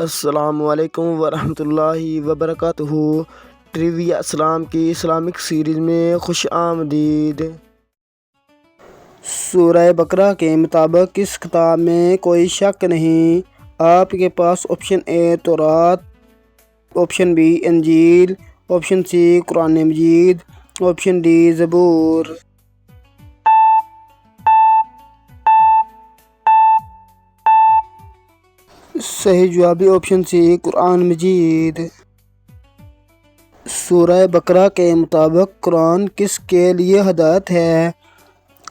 السلام علیکم ورحمۃ اللہ وبرکاتہ۔ ٹریویا اسلام کی اسلامک سیریز میں خوش آمدید۔ سورہ بقرہ کے مطابق اس خطاب میں کوئی شک نہیں۔ آپ کے پاس آپشن اے تورات، آپشن بی انجیل، آپشن سی قرآن مجید، آپشن ڈی زبور۔ صحیح جواب آپشن سی قرآن مجید۔ سورہ بقرہ کے مطابق قرآن کس کے لیے ہدایت ہے؟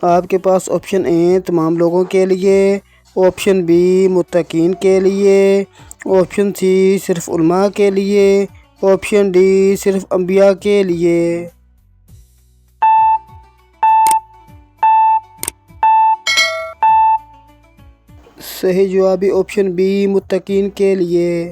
آپ کے پاس آپشن اے تمام لوگوں کے لیے، آپشن بی متقین کے لیے، آپشن سی صرف علماء کے لیے، آپشن ڈی صرف انبیاء کے لیے۔ صحیح جواب آپشن بی متقین کے لیے۔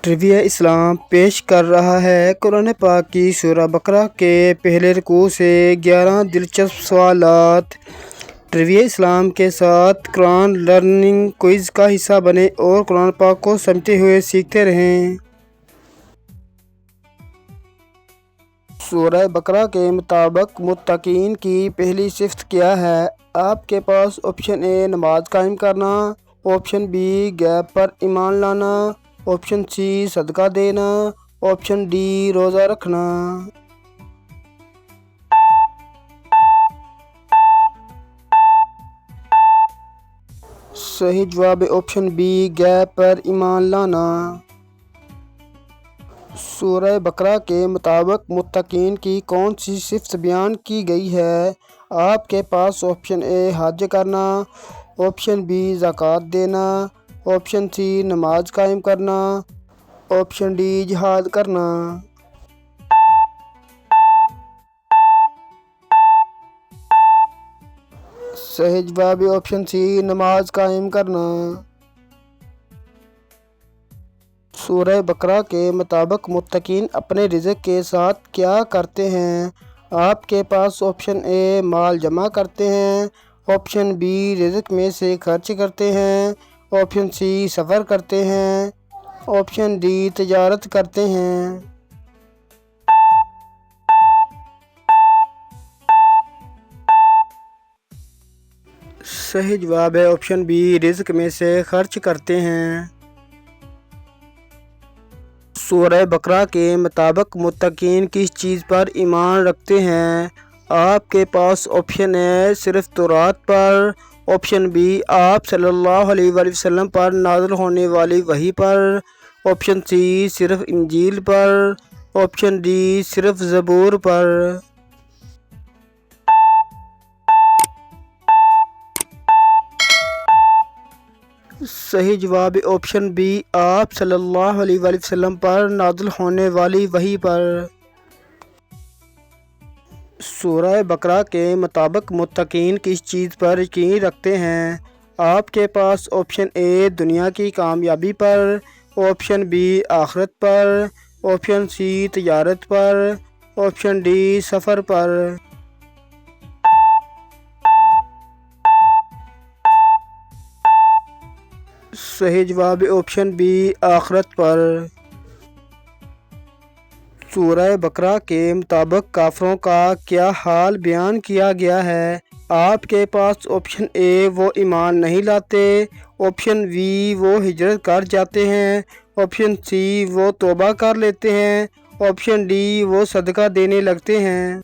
ٹریویا اسلام پیش کر رہا ہے قرآن پاک کی سورہ بقرہ کے پہلے رکوع سے 11 دلچسپ سوالات۔ ٹریویا اسلام کے ساتھ قرآن لرننگ کوئز کا حصہ بنیں اور قرآن پاک کو سمجھتے ہوئے سیکھتے رہیں۔ سورہ بقرہ کے مطابق متقین کی پہلی صفت کیا ہے؟ آپ کے پاس آپشن اے نماز قائم کرنا، آپشن بی غیب پر ایمان لانا، آپشن سی صدقہ دینا، آپشن ڈی روزہ رکھنا۔ صحیح جواب آپشن بی غیب پر ایمان لانا۔ سورہ بقرہ کے مطابق متقین کی کون سی صفت بیان کی گئی ہے؟ آپ کے پاس آپشن اے حج کرنا، آپشن بی زکوٰۃ دینا، آپشن سی نماز قائم کرنا، آپشن ڈی جہاد کرنا۔ صحیح جواب آپشن سی نماز قائم کرنا۔ سورہ بقرہ کے مطابق متقین اپنے رزق کے ساتھ کیا کرتے ہیں؟ آپ کے پاس آپشن اے مال جمع کرتے ہیں، آپشن بی رزق میں سے خرچ کرتے ہیں، آپشن سی سفر کرتے ہیں، آپشن ڈی تجارت کرتے ہیں۔ صحیح جواب ہے آپشن بی رزق میں سے خرچ کرتے ہیں۔ سورہ بقرہ کے مطابق متقین کس چیز پر ایمان رکھتے ہیں؟ آپ کے پاس آپشن اے صرف تورات پر، آپشن بی آپ صلی اللہ علیہ وآلہ وسلم پر نازل ہونے والی وحی پر، آپشن سی صرف انجیل پر، آپشن ڈی صرف زبور پر۔ صحیح جواب آپشن بی آپ صلی اللہ علیہ وآلہ وسلم پر نازل ہونے والی وحی پر۔ سورہ بقرہ کے مطابق متقین کس چیز پر یقین رکھتے ہیں؟ آپ کے پاس آپشن اے دنیا کی کامیابی پر، آپشن بی آخرت پر، آپشن سی تجارت پر، آپشن ڈی سفر پر۔ صحیح جواب آپشن بی آخرت پر۔ سورہ بقرہ کے مطابق کافروں کا کیا حال بیان کیا گیا ہے؟ آپ کے پاس آپشن اے وہ ایمان نہیں لاتے، آپشن بی وہ ہجرت کر جاتے ہیں، آپشن سی وہ توبہ کر لیتے ہیں، آپشن ڈی وہ صدقہ دینے لگتے ہیں۔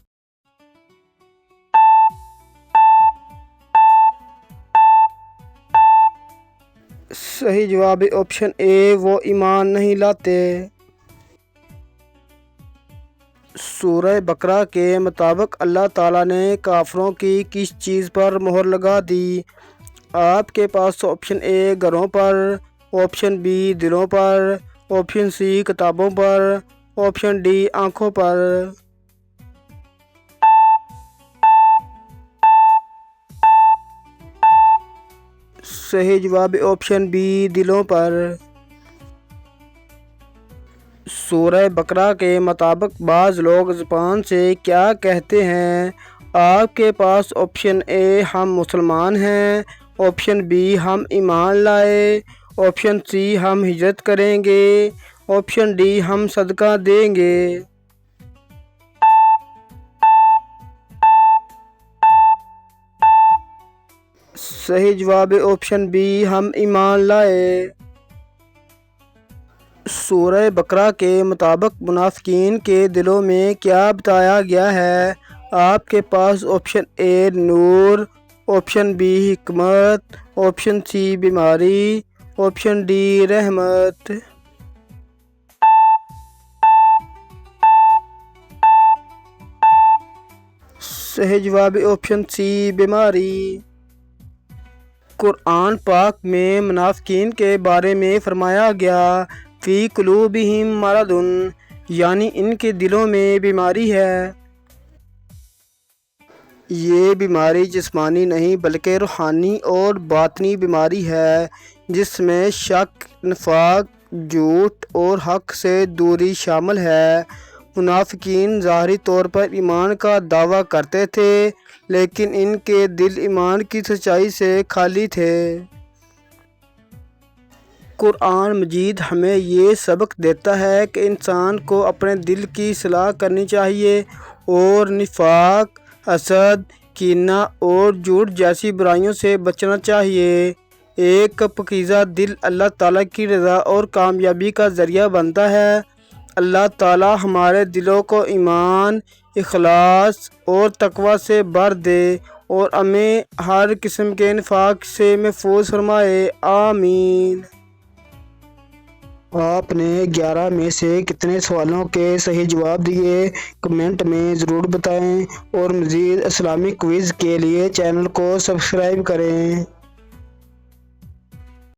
صحیح جواب آپشن اے وہ ایمان نہیں لاتے۔ سورہ بقرہ کے مطابق اللہ تعالیٰ نے کافروں کی کس چیز پر مہر لگا دی؟ آپ کے پاس آپشن اے گھروں پر، آپشن بی دلوں پر، آپشن سی کتابوں پر، آپشن ڈی آنکھوں پر۔ صحیح جواب آپشن بی دلوں پر۔ سورہ بقرہ کے مطابق بعض لوگ زبان سے کیا کہتے ہیں؟ آپ کے پاس آپشن اے ہم مسلمان ہیں، آپشن بی ہم ایمان لائے، آپشن سی ہم ہجرت کریں گے، آپشن ڈی ہم صدقہ دیں گے۔ صحیح جواب ہے آپشن بی ہم ایمان لائے۔ سورہ بقرہ کے مطابق منافقین کے دلوں میں کیا بتایا گیا ہے؟ آپ کے پاس آپشن اے نور، آپشن بی حکمت، آپشن سی بیماری، آپشن ڈی رحمت۔ صحیح جواب ہے آپشن سی بیماری۔ قرآن پاک میں منافقین کے بارے میں فرمایا گیا فی قلوبہم مرض، یعنی ان کے دلوں میں بیماری ہے۔ یہ بیماری جسمانی نہیں بلکہ روحانی اور باطنی بیماری ہے، جس میں شک، نفاق، جھوٹ اور حق سے دوری شامل ہے۔ منافقین ظاہری طور پر ایمان کا دعویٰ کرتے تھے، لیکن ان کے دل ایمان کی سچائی سے خالی تھے۔ قرآن مجید ہمیں یہ سبق دیتا ہے کہ انسان کو اپنے دل کی اصلاح کرنی چاہیے اور نفاق، حسد، کینہ اور جھوٹ جیسی برائیوں سے بچنا چاہیے۔ ایک پاکیزہ دل اللہ تعالیٰ کی رضا اور کامیابی کا ذریعہ بنتا ہے۔ اللہ تعالیٰ ہمارے دلوں کو ایمان، اخلاص اور تقوی سے بھر دے اور ہمیں ہر قسم کے نفاق سے محفوظ فرمائے، آمین۔ آپ نے 11 میں سے کتنے سوالوں کے صحیح جواب دیے؟ کمنٹ میں ضرور بتائیں اور مزید اسلامک کوئز کے لیے چینل کو سبسکرائب کریں۔